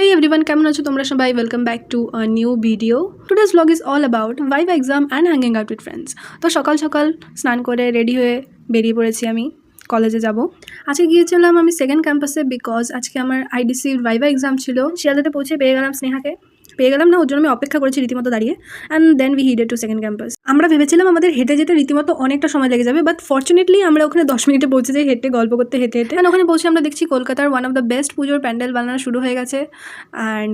Hey everyone, কেমন আছো তোমরা সবাই? Welcome back to a new video. Today's blog is all about viva exam and hanging out with friends. তো সকাল সকাল স্নান করে রেডি হয়ে বেরিয়ে পড়েছি আমি কলেজে যাব। আজকে গিয়েছিলাম আমি সেকেন্ড ক্যাম্পাসে বিকজ আজকে আমার আইডিসি ভাইভা এক্সাম ছিল। শিয়ালদাতে পৌঁছে পেয়ে গেলাম স্নেহাকে, পেয়ে গেলাম না, ওর জন্য আমি অপেক্ষা করেছি রীতিমতো দাঁড়িয়ে। And then we headed to second campus. আমরা ভেবেছিলাম আমাদের হেঁটে যেতে রীতিমতো অনেকটা সময় লেগে যাবে, বাট ফর্চুনেটলি আমরা ওখানে 10 মিনিটে পৌঁছে যাই হেঁটে, গল্প করতে হেঁটে হেঁটে। অ্যান্ড ওখানে পৌঁছে আমরা দেখছি কলকাতার ওয়ান অফ দ্য বেস্ট পুজোর প্যান্ডেল বানানো শুরু হয়ে গেছে। অ্যান্ড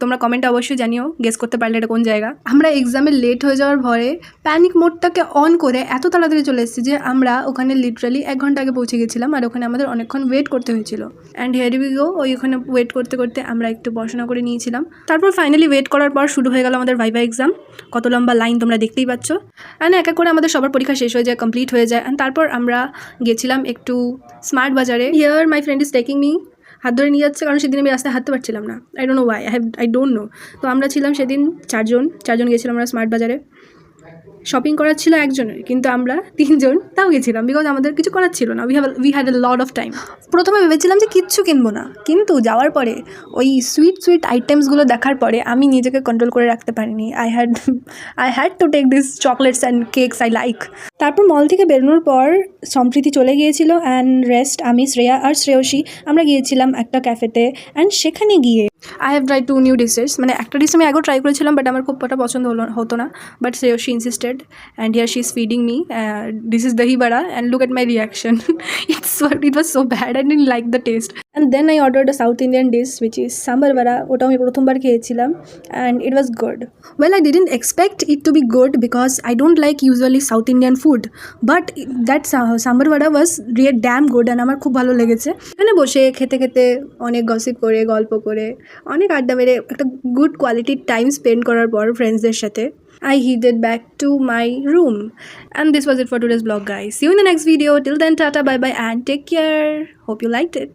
তোমরা কমেন্টে অবশ্যই জানিও গেস করতে পারলে এটা কোন জায়গা। আমরা এক্সামে লেট হয়ে যাওয়ার ভয়ে প্যানিক মোডটাকে অন করে এত তাড়াতাড়ি চলে এসেছি যে আমরা ওখানে লিটারালি 1 ঘন্টা আগে পৌঁছে গেছিলাম, আর ওখানে আমাদের অনেকক্ষণ ওয়েট করতে হয়েছিল। অ্যান্ড হিয়ার উই গো, ওখানে ওয়েট করতে করতে আমরা একটু পড়াশোনা করে নিয়েছিলাম। তারপর ফাইনালি ওয়েট করার পর শুরু হয়ে গেল আমাদের ভাইভা এক্সাম। কত লম্বা লাইন তোমরা দেখতেই পাচ্ছ। অ্যান্ড এক এক করে আমাদের সবার পরীক্ষা শেষ হয়ে যায়, কমপ্লিট হয়ে যায়। অ্যান্ড তারপর আমরা গেছিলাম একটু স্মার্ট বাজারে। Here my friend is taking me, হাত ধরে নিয়ে যাচ্ছে, কারণ সেদিন আমি রাস্তায় হাঁটতে পারছিলাম না। I don't know Y, I don't know. তো আমরা ছিলাম সেদিন চারজন গেছিলাম আমরা স্মার্ট বাজারে। শপিং করার ছিল একজনের, কিন্তু আমরা 3 জন তাও গেছিলাম বিকজ আমাদের কিছু করার ছিল না। We had a lot of time. প্রথমে ভেবেছিলাম যে কিচ্ছু কিনবো না, কিন্তু যাওয়ার পরে ওই সুইট আইটেমসগুলো দেখার পরে আমি নিজেকে কন্ট্রোল করে রাখতে পারিনি। I had to take this chocolates and cakes I like. তারপর মল থেকে বেরোনোর পর সম্প্রীতি চলে গিয়েছিল অ্যান্ড রেস্ট আমি, শ্রেয়া আর শ্রেয়সী আমরা গিয়েছিলাম একটা ক্যাফেতে। অ্যান্ড সেখানে গিয়ে I have try 2 new dishes. মানে একটা ডিশ আমি আগেও ট্রাই করেছিলাম, বাট আমার খুব একটা পছন্দ হতো না, but Shreyasi insisted and here she is feeding me. This is dahi vada and look at my reaction. It was so bad, I didn't like the taste. And then I ordered a South Indian dish which is sambar vada. ওটাও আমি প্রথমবার খেয়েছিলাম and it was good. Well, I didn't expect it to be good because I don't like usually South Indian food, but that sambar vada was really damn good and আমার খুব ভালো লেগেছে। এখানে বসে খেতে খেতে অনেক গসিপ করে, গল্প করে, অনেক আড্ডা মেরে একটা গুড কোয়ালিটির টাইম স্পেন্ড করার পর ফ্রেন্ডসদের সাথে I headed back to my room. And this was it for today's vlog, guys. See you in the next video. Till then, tata, bye bye, and take care. Hope you liked it.